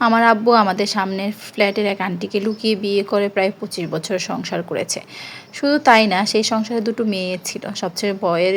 আমার আব্বু আমাদের সামনের ফ্ল্যাটের এক আন্টিকে লুকিয়ে বিয়ে করে প্রায় 25 বছর সংসার করেছে। শুধু তাই না, সেই সংসারে দুটো মেয়ে ছিল। সবচেয়ে ভয়ের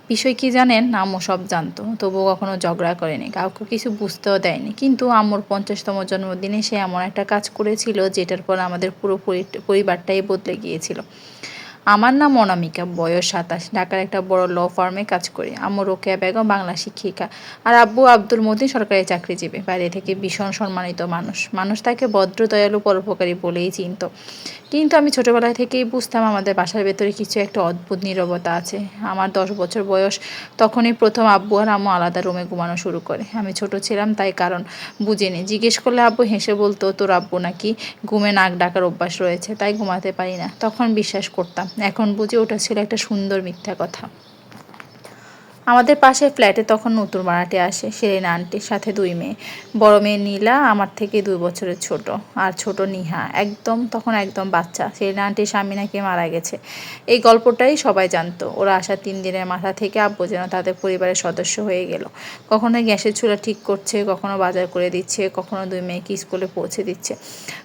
বিষয় কি জানেন? আম্মু সব জানতো, তবুও কখনো ঝগড়া করেনি, কাউকে কিছু বুঝতেও দেয়নি। কিন্তু আম্মুর 50তম জন্মদিনে সে এমন একটা কাজ করেছিল যেটার পর আমাদের পুরো পরিবারটাই বদলে গিয়েছিল। আমার নাম অনামিকা, বয়স 27, ঢাকার একটা বড় ল ফার্মে কাজ করি। আম্মু রোকেয়া বেগম বাংলা শিক্ষিকা, আর আব্বু আব্দুল মতিন সরকারি চাকরিজীবী, বাইরে থেকে ভীষণ সম্মানিত মানুষ। মানুষ তাকে ভদ্র, দয়ালু, পরোপকারী বলেই চিনত। কিন্তু আমি ছোটবেলা থেকেই বুঝতাম আমাদের বাসার ভেতরে কিছু একটা অদ্ভুত নীরবতা আছে। আমার 10 বছর বয়স, তখনই প্রথম আব্বু আর আম্মু আলাদা রুমে ঘুমানো শুরু করে। আমি ছোট ছিলাম তাই কারণ বুঝিনি। জিজ্ঞেস করলে আব্বু হেসে বলতো, তোর আব্বু নাকি ঘুমে নাক ডাকার অভ্যাস রয়েছে, তাই ঘুমাতে পারি না। তখন বিশ্বাস করতাম, এখন বুঝি ওটা ছিল একটা সুন্দর মিথ্যা কথা। আমাদের পাশের ফ্ল্যাটে তখন নতুন ভাড়াটে আসে, সেরেনা আন্টি, সাথে 2 মেয়ে। বড় মেয়ে নীলা আমার থেকে 2 বছরের ছোট, আর ছোট নিহা তখন একদম বাচ্চা। সেরেনা আন্টির স্বামী নাকি মারা গেছে। এই গল্পটাই সবাই জানতো। ওরা আসা 3 দিনের মাথা থেকে আব্বু যেন তাদের পরিবারের সদস্য হয়ে গেল। কখনো গ্যাসের চুলা ঠিক করছে, কখনো বাজার করে দিচ্ছে, কখনো 2 মেয়েকে স্কুলে পৌঁছে দিচ্ছে।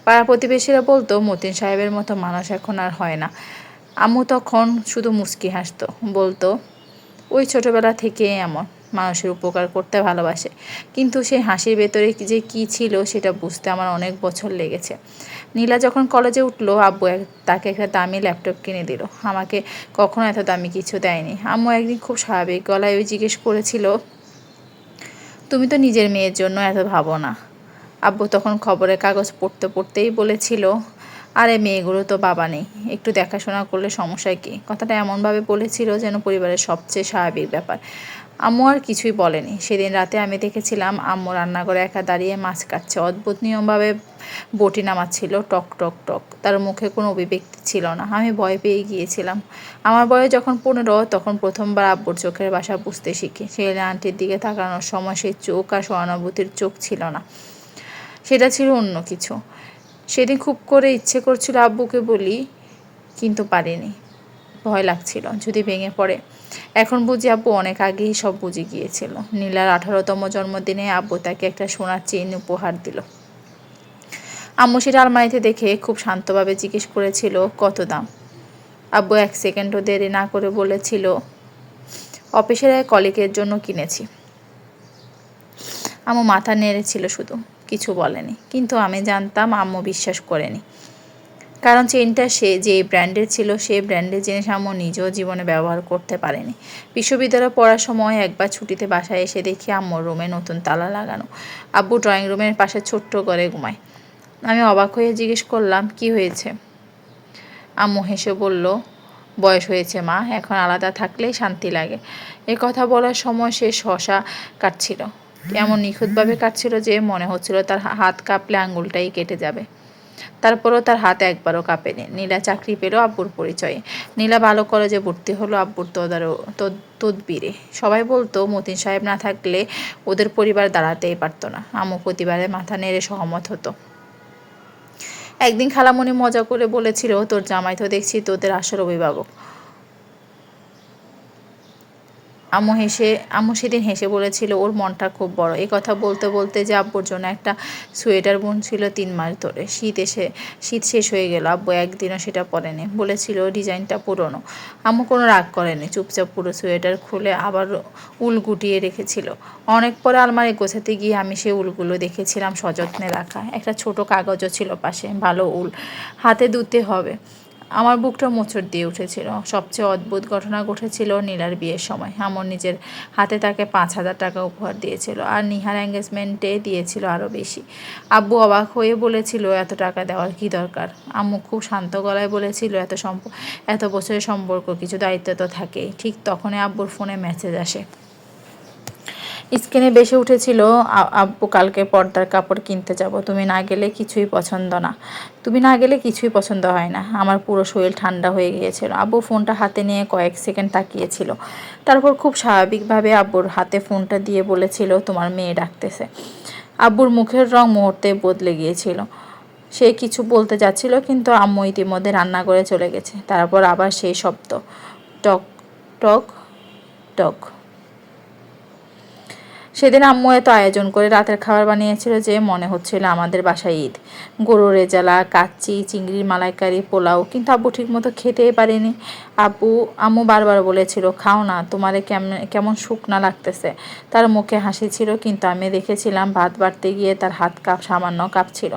পাড়া প্রতিবেশীরা বলতো, মতিন সাহেবের মতো মানুষ এখন আর হয় না। আম্মু তখন শুধু মুচকি হাসতো, বলতো, ওই ছোটবেলা থেকে এমন, মানুষের উপকার করতে ভালোবাসে। কিন্তু সেই হাসির ভেতরে যে কী ছিল সেটা বুঝতে আমার অনেক বছর লেগেছে। নীলা যখন কলেজে উঠলো, আব্বু তাকে একটা দামি ল্যাপটপ কিনে দিল। আমাকে কখনো এত দামি কিছু দেয়নি। আম্মু একদিন খুব স্বাভাবিক গলায় জিজ্ঞেস করেছিল, তুমি তো নিজের মেয়ের জন্য এত ভাবো না? আব্বু তখন খবরের কাগজ পড়তে পড়তেই বলেছিল, আরে মেয়েগুলো তো বাবা নেই, একটু দেখাশোনা করলে সমস্যা কী? কথাটা এমনভাবে বলেছিল যেন পরিবারের সবচেয়ে স্বাভাবিক ব্যাপার। আম্মু আর কিছুই বলেনি। সেদিন রাতে আমি দেখেছিলাম আম্মু রান্নাঘরে একা দাঁড়িয়ে মাছ কাটছে। অদ্ভুত নিয়মভাবে বটি নামাচ্ছিল, টক টক টক। তার মুখে কোনো অভিব্যক্তি ছিল না। আমি ভয় পেয়ে গিয়েছিলাম। আমার বয়স যখন 15, তখন প্রথমবার আব্বুর চোখের ভাষা বুঝতে শিখি। সেলেনা আন্টির দিকে তাকানোর সময় সেই চোখ আর সহানুভূতির চোখ ছিল না, সেটা ছিল অন্য কিছু। সেদিন খুব করে ইচ্ছে করছিল আব্বুকে বলি, কিন্তু পারিনি। ভয় লাগছিল যদি ভেঙে পড়ে। এখন বুঝি আব্বু অনেক আগেই সব বুঝে গিয়েছিল। নীলার 18তম জন্মদিনে আব্বু তাকে একটা সোনার চেইন উপহার দিল। আম্মু সেটা আলমারিতে দেখে খুব শান্তভাবে জিজ্ঞেস করেছিল, কত দাম? আব্বু 1 সেকেন্ডও দেরি না করে বলেছিল, অফিসের এক কলিগের জন্য কিনেছি। আম্মু মাথা নেড়েছিল শুধু, কিছু বলেনি। কিন্তু আমি জানতাম আম্মু বিশ্বাস করেনি। কারণ চেইনটা সে যে ব্র্যান্ডের ছিল, সেই ব্র্যান্ডের জিনিস আম্মু নিজেও জীবনে ব্যবহার করতে পারেনি। বিশ্ববিদ্যালয়ে পড়ার সময় একবার ছুটিতে বাসায় এসে দেখি আম্মুর রুমে নতুন তালা লাগানো। আব্বু ড্রয়িং রুমের পাশে ছোট্ট ঘরে ঘুমায়। আমি অবাক হয়ে জিজ্ঞেস করলাম, কি হয়েছে? আম্মু হেসে বলল, বয়স হয়েছে মা, এখন আলাদা থাকলেই শান্তি লাগে। এ কথা বলার সময় সে শশা কাটছিল। এমন নিখুঁতভাবে কাটছিল যে মনে হচ্ছিল তার হাত কাঁপলে আঙুলটাই কেটে যাবে। তারপরও তার হাত একবারও কাঁপেনি। নীলা চাকরি পেল আব্বুর পরিচয়ে। নীলা ভালো কলেজে ভর্তি হলো আব্বুর তদবিরে। সবাই বলতো, মতিন সাহেব না থাকলে ওদের পরিবার দাঁড়াতেই পারতো না। আম্মু প্রতিবারে মাথা নেড়ে সহমত হতো। একদিন খালামণি মজা করে বলেছিল, তোর জামাই তো দেখছি তোদের আসল অভিভাবক। আম্মু সেদিন হেসে বলেছিল, ওর মনটা খুব বড়। এই কথা বলতে বলতে যে আব্বুর জন্য একটা সোয়েটার বুনছিল 3 মাস ধরে। শীত শেষ হয়ে গেল, আব্বু একদিনও সেটা পরেনি। বলেছিল ডিজাইনটা পুরনো। আম্মু কোনো রাগ করেনি, চুপচাপ পুরো সোয়েটার খুলে আবার উল গুটিয়ে রেখেছিল। অনেক পরে আলমারি গোছাতে গিয়ে আমি সেই উলগুলো দেখেছিলাম সযত্নে রাখা। একটা ছোট কাগজও ছিল পাশে, ভালো উল, হাতে ধুতে হবে। আমার বুকটা মোচড় দিয়ে উঠেছিল। সবচেয়ে অদ্ভুত ঘটনা ঘটেছিল নীলার বিয়ের সময়। আম্মু নিজের হাতে তাকে 5,000 টাকা উপহার দিয়েছিল, আর নিহার এঙ্গেজমেন্টে দিয়েছিল আরও বেশি। আব্বু অবাক হয়ে বলেছিল, এত টাকা দেওয়ার কী দরকার? আম্মু খুব শান্ত গলায় বলেছিল, এত বছরের সম্পর্ক, কিছু দায়িত্ব তো থাকেই। ঠিক তখনই আব্বুর ফোনে মেসেজ আসে। স্ক্রিনে ভেসে উঠেছিল, আব্বু কালকে পর্দার কাপড় কিনতে যাব, তুমি না গেলে কিছুই পছন্দ হয় না। আমার পুরো শরীর ঠান্ডা হয়ে গিয়েছিল। আব্বু ফোনটা হাতে নিয়ে কয়েক সেকেন্ড তাকিয়েছিল। তারপর খুব স্বাভাবিকভাবে আব্বুর হাতে ফোনটা দিয়ে বলেছিল, তোমার মেয়ে ডাকতেছে। আব্বুর মুখের রং মুহূর্তে বদলে গিয়েছিল। সে কিছু বলতে যাচ্ছিল, কিন্তু আম্মু ইতিমধ্যে রান্নাঘরে চলে গেছে। তারপর আবার সেই শব্দ, টক টক টক। সেদিন আম্মু এত আয়োজন করে রাতের খাবার বানিয়েছিল যে মনে হচ্ছিল আমাদের বাসায় ঈদ। গরুর রেজালা, কাচ্চি, চিংড়ির মালাইকারি, পোলাও, কিন্তু আব্বু ঠিক মতো খেতেই পারেনি। আম্মু বারবার বলেছিল, খাও না, তোমারে কেমন কেমন শুকনা লাগতেছে। তার মুখে হাসি ছিল, কিন্তু আমি দেখেছিলাম ভাত বাড়তে গিয়ে তার হাত সামান্য কাঁপছিল।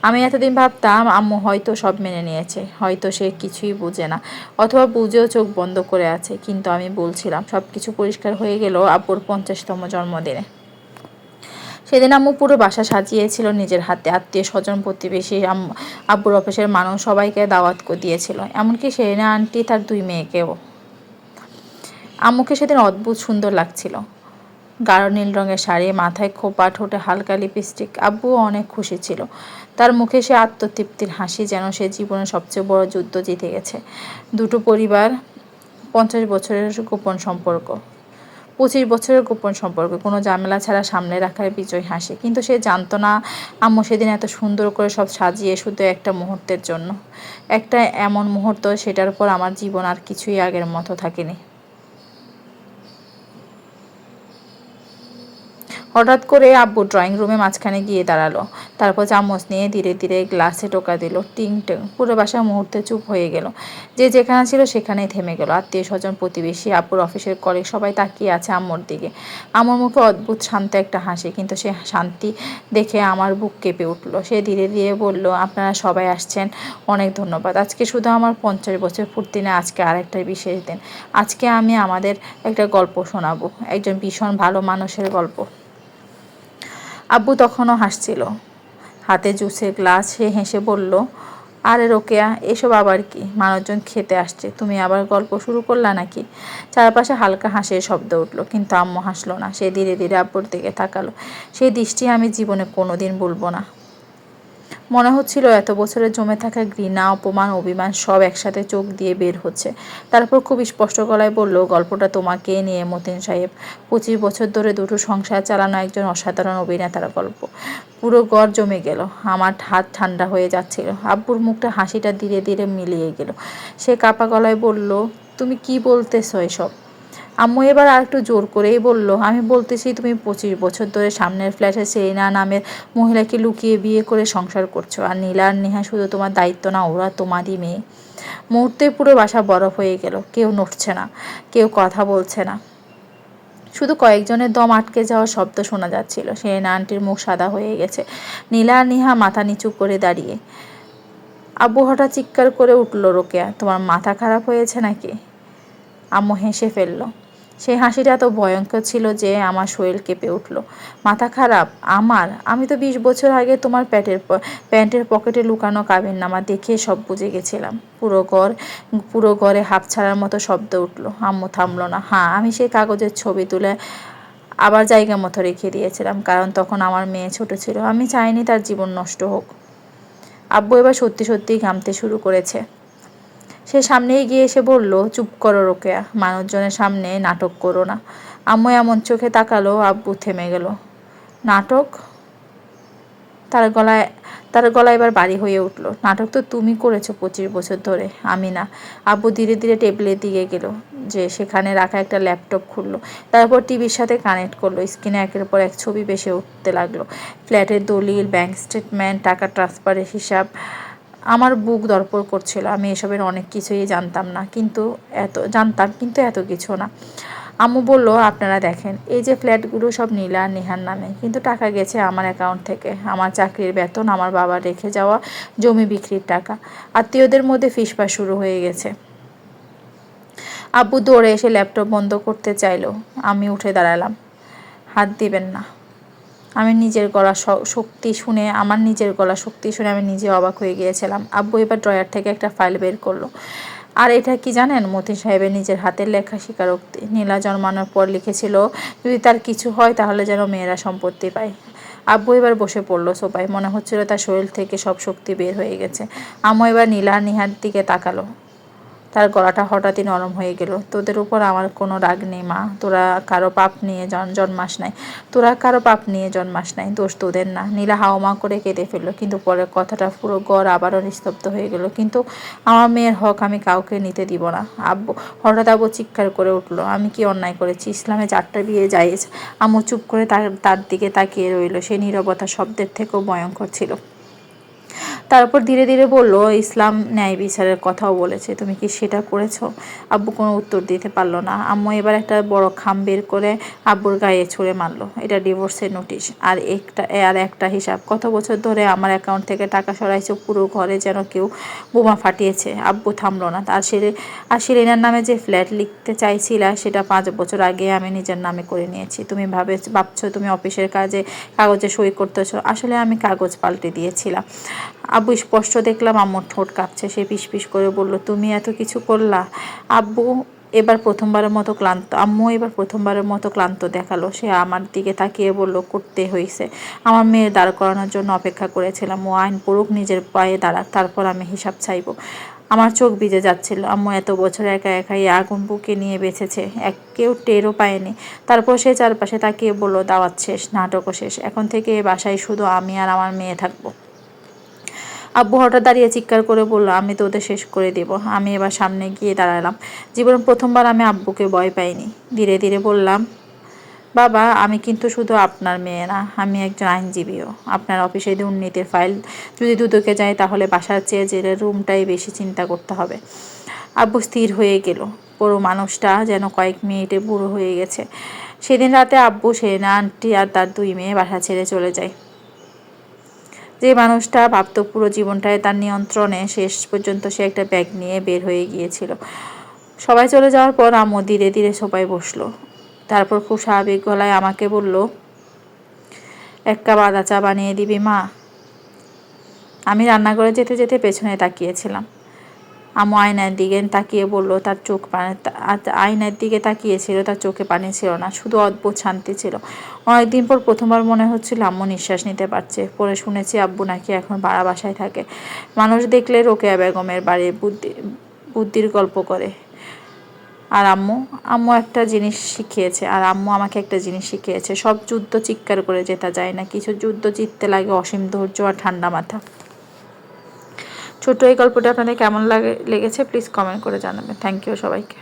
আমি এতদিন ভাবতাম আম্মু হয়তো সব মেনে নিয়েছে, হয়তো সে কিছুই বুঝে না, অথবা বুঝেও চোখ বন্ধ করে আছে। কিন্তু আমি বলছিলাম সব কিছু পরিষ্কার হয়ে গেল আব্বুর ৫০তম জন্মদিনে। সেদিন আম্মু পুরো বাসা সাজিয়েছিল নিজের হাতে। আত্মীয় স্বজন, প্রতিবেশী, আব্বুর অফিসের মানুষ সবাইকে দাওয়াত দিয়েছিল, এমনকি সেরেনা আন্টি তার 2 মেয়েকেও। আম্মুকে সেদিন অদ্ভুত সুন্দর লাগছিল। গাঢ় নীল রঙের শাড়ি, মাথায় খোপা, ঠোঁটে হালকা লিপস্টিক। আব্বুও অনেক খুশি ছিল। তার মুখে সে আত্মতৃপ্তির হাসি, যেন সে জীবনের সবচেয়ে বড় যুদ্ধ জিতে গেছে। দুটো পরিবার, 50 বছরের গোপন সম্পর্ক, 25 বছরের গোপন সম্পর্ক, কোনো ঝামেলা ছাড়া সামনে রাখার বিজয় হাসি। কিন্তু সে জানতো না আম্মু সেদিন এত সুন্দর করে সব সাজিয়ে শুধু একটা মুহূর্তের জন্য। একটা এমন মুহূর্ত, সেটার পর আমার জীবন আর কিছুই আগের মতো থাকেনি। হঠাৎ করে আব্বু ড্রয়িং রুমে মাঝখানে গিয়ে দাঁড়ালো। তারপর চামচ নিয়ে ধীরে ধীরে গ্লাসে টোকা দিল। টিং টিং। পুরো বাসা মুহূর্তে চুপ হয়ে গেল। যে যেখানে ছিল সেখানেই থেমে গেল। আত্মীয় স্বজন, প্রতিবেশী, আব্বুর অফিসের কলিগ সবাই তাকিয়ে আছে আম্মুর দিকে। আম্মুর মুখে অদ্ভুত শান্ত একটা হাসি, কিন্তু সে শান্তি দেখে আমার বুক কেঁপে উঠল। সে ধীরে ধীরে বলল, আপনারা সবাই আসছেন, অনেক ধন্যবাদ। আজকে শুধু আমার 50 বছর পূর্তি না, আজকে আরেকটা বিশেষ দিন। আজকে আমি আমাদের একটা গল্প শোনাবো, একজন ভীষণ ভালো মানুষের গল্প। আব্বু তখনও হাসছিল, হাতে জুসের গ্লাস। সে হেসে বলল, আরে রোকেয়া, এসব আবার কি? মানুষজন খেতে আসছে, তুমি আবার গল্প শুরু করলা নাকি? চারপাশে হালকা হাসির শব্দ উঠল, কিন্তু আম্মু হাসলো না। সে ধীরে ধীরে আব্বুর দিকে তাকালো। সেই দৃষ্টি আমি জীবনে কোনোদিন ভুলবো না। মনে হচ্ছিল এত বছরে জমে থাকা ঘৃণা, অপমান, অভিমান সব একসাথে চোখ দিয়ে বের হচ্ছে। তারপর খুব স্পষ্ট গলায় বলল, গল্পটা তোমাকে নিয়ে মতিন সাহেব। 25 বছর ধরে দুটো সংসার চালানো একজন অসাধারণ অভিনেতার গল্প। পুরো ঘর জমে গেল। আমার হাত ঠান্ডা হয়ে যাচ্ছিল। আব্বুর মুখটা হাসিটা ধীরে ধীরে মিলিয়ে গেল। সে কাপা গলায় বলল, তুমি কি বলতেছো এসব? আম্মু এবার আর একটু জোর করেই বলল, আমি বলতেছি তুমি 25 বছর ধরে সামনের ফ্ল্যাটে সেরিনা নামের মহিলাকে লুকিয়ে বিয়ে করে সংসার করছো। আর নীলা আর নেহা শুধু তোমার দায়িত্ব না, ওরা তোমারই মেয়ে। মুহূর্তে পুরো বাসা বরফ হয়ে গেল। কেউ নড়ছে না, কেউ কথা বলছে না। শুধু কয়েকজনের দম আটকে যাওয়ার শব্দ শোনা যাচ্ছিল। সেরেনা আন্টির মুখ সাদা হয়ে গেছে। নীলা আর নেহা মাথা নিচু করে দাঁড়িয়ে। আব্বু হঠাৎ চিৎকার করে উঠল, রোকেয়া, তোমার মাথা খারাপ হয়েছে নাকি? আম্মু হেসে ফেলল। সেই হাসিটা এত ভয়ঙ্কর ছিল যে আমার শরীর কেঁপে উঠল। মাথা খারাপ? আমার? আমি তো 20 বছর আগে তোমার প্যান্টের পকেটে লুকানো কাবিননামা দেখে সব বুঝে গেছিলাম। পুরো ঘরে হাঁপ ছাড়ার মতো শব্দ উঠল। আম্মু থামল না। হ্যাঁ, আমি সেই কাগজের ছবি তুলে আবার জায়গা মতো রেখে দিয়েছিলাম, কারণ তখন আমার মেয়ে ছোট ছিল। আমি চাইনি তার জীবন নষ্ট হোক। আব্বু এবার সত্যি সত্যিই ঘামতে শুরু করেছে। সে সামনে এগিয়ে এসে বলল, চুপ করো রোকেয়া, মানুষজনের সামনে নাটক করো না। আম্মু এমন চোখে তাকালো, আব্বু থেমে গেল। নাটক? তার গলায় তার গলা এবার ভারী হয়ে উঠল। নাটক তো তুমি করেছো 25 বছর ধরে, আমি না। আব্বু ধীরে ধীরে টেবিলের দিকে গেল, যে সেখানে রাখা একটা ল্যাপটপ খুললো। তারপর টিভির সাথে কানেক্ট করলো। স্ক্রিনে একের পর এক ছবি ভেসে উঠতে লাগলো। ফ্ল্যাটের দলিল, ব্যাংক স্টেটমেন্ট, টাকা ট্রান্সফারের হিসাব। আমার বুক ধড়ফড় করছিল। আমি এসবের অনেক কিছুই জানতাম, কিন্তু এত কিছু না। আম্মু বলল, আপনারা দেখেন, এই যে ফ্ল্যাটগুলো সব নীলা আর নেহার নামে, কিন্তু টাকা গেছে আমার অ্যাকাউন্ট থেকে, আমার চাকরির বেতন, আমার বাবার রেখে যাওয়া জমি বিক্রির টাকা। আত্মীয়দের মধ্যে ফিসফাস শুরু হয়ে গেছে। আব্বু দৌড়ে এসে ল্যাপটপ বন্ধ করতে চাইলো। আমি উঠে দাঁড়ালাম। হাত দিবেন না। আমার নিজের গলা শক্তি শুনে আমি নিজে অবাক হয়ে গিয়েছিলাম। আব্বু এবার ড্রয়ার থেকে একটা ফাইল বের করলো। আর এটা কি জানেন? মতিন সাহেবের নিজের হাতের লেখা স্বীকারোক্তি। নীলা জন্মানোর পর লিখেছিল, যদি তার কিছু হয় তাহলে যেন মেয়েরা সম্পত্তি পায়। আব্বু এবার বসে পড়লো সোফায়। মনে হচ্ছিল তার শরীর থেকে সব শক্তি বের হয়ে গেছে। আম্মু এবার নীলা আর নিহার দিকে তাকালো। তার গলাটা হঠাৎই নরম হয়ে গেল। তোদের উপর আমার কোনো রাগ নেই মা, তোরা কারো পাপ নিয়ে জন্মাস নাই, দোষ তোদের না। নীলা হাওমা করে কেঁদে ফেললো, কিন্তু পরের কথাটা পুরো ঘর আবারও নিস্তব্ধ হয়ে গেল। কিন্তু আমার মেয়ের হক আমি কাউকে নিতে দিব না। হঠাৎ আব্বু চিৎকার করে উঠলো, আমি কি অন্যায় করেছি? ইসলামে 4টা বিয়ে জায়েজ। আম্মু চুপ করে তার দিকে তাকিয়ে রইল। সে নীরবতা শব্দের থেকেও ভয়ঙ্কর ছিল। তারপর ধীরে ধীরে বলল, ইসলাম ন্যায় বিচারের কথাও বলেছে, তুমি কি সেটা করেছো? আব্বু কোনো উত্তর দিতে পারলো না। আম্মু এবার একটা বড় খাম বের করে আব্বুর গায়ে ছুঁড়ে মারলো। এটা ডিভোর্সের নোটিশ, আর একটা হিসাব। কত বছর ধরে আমার অ্যাকাউন্ট থেকে টাকা সরাইছো, পুরো ঘরে যেন কেউ বোমা ফাটিয়েছে। আব্বু থামলো না। আর শিরিনার নামে যে ফ্ল্যাট লিখতে চাইছিলা, সেটা 5 বছর আগে আমি নিজের নামে করে নিয়েছি। তুমি ভাবছো তুমি অফিসের কাগজে সই করতেছো, আসলে আমি কাগজ পাল্টে দিয়েছিলাম। আব্বু স্পষ্ট দেখলাম আম্মুর ঠোঁট কাঁপছে। সে পিস করে বলল, তুমি এত কিছু করলা? আম্মু এবার প্রথমবারের মতো ক্লান্ত দেখালো। সে আমার দিকে তাকিয়ে বলল, করতে হয়েছে। আমার মেয়ের দাঁড় করানোর জন্য অপেক্ষা করেছিলাম। ও আইন পড়ুক, নিজের পায়ে দাঁড়াক, তারপর আমি হিসাব চাইবো। আমার চোখ ভিজে যাচ্ছিল। আম্মু এত বছর একা একা এই আগুন বুকে নিয়ে বেঁচেছে, কেউ টেরও পায়নি। তারপর সে চারপাশে তাকিয়ে বলল, দাওয়াত শেষ, নাটকও শেষ। এখন থেকে এ বাসায় শুধু আমি আর আমার মেয়ে থাকবো। আব্বু হঠাৎ দাঁড়িয়ে চিৎকার করে বলল, আমি তো ওদের শেষ করে দেব। আমি এবার সামনে গিয়ে দাঁড়ালাম। জীবনের প্রথমবার আমি আব্বুকে ভয় পাইনি। ধীরে ধীরে বললাম, বাবা, আমি কিন্তু শুধু আপনার মেয়ে না, আমি একজন আইনজীবীও। আপনার অফিসে দুর্নীতির ফাইল যদি দুদকে যায়, তাহলে বাসার চেয়ে জেলের রুমটাই বেশি চিন্তা করতে হবে। আব্বু স্থির হয়ে গেল। পুরো মানুষটা যেন কয়েক মিনিটে বুড়ো হয়ে গেছে। সেদিন রাতে আব্বু, সেনা আন্টি আর তার 2 মেয়ে বাসা ছেড়ে চলে যায়। যে মানুষটা ভাবত পুরো জীবনটাই তার নিয়ন্ত্রণে, শেষ পর্যন্ত সে একটা ব্যাগ নিয়ে বের হয়ে গিয়েছিল। সবাই চলে যাওয়ার পর আম্মু ধীরে ধীরে সোফায় বসলো। তারপর খুব স্বাভাবিক গলায় আমাকে বলল, 1 কাপ আদা চা বানিয়ে দিবি মা? আমি রান্নাঘরে যেতে যেতে পেছনে তাকিয়েছিলাম। আম্মু আয়নার দিকে তাকিয়ে বলল, আয়নার দিকে তাকিয়েছিল, তার চোখে পানি ছিল না, শুধু অদ্ভুত শান্তি ছিল। অনেকদিন পর প্রথমবার মনে হচ্ছিল আম্মু নিঃশ্বাস নিতে পারছে। পরে শুনেছি আব্বু নাকি এখন ভাড়া বাসায় থাকে। মানুষ দেখলে রোকেয়া বেগমের বাড়ি বুদ্ধির গল্প করে। আর আম্মু আমাকে একটা জিনিস শিখিয়েছে, সব যুদ্ধ চিৎকার করে জেতা যায় না, কিছু যুদ্ধ জিততে লাগে অসীম ধৈর্য আর ঠান্ডা মাথা। ছোট্ট এই গল্পটা আপনাদের কেমন লেগেছে প্লিজ কমেন্ট করে জানাবেন। থ্যাংক ইউ সবাইকে।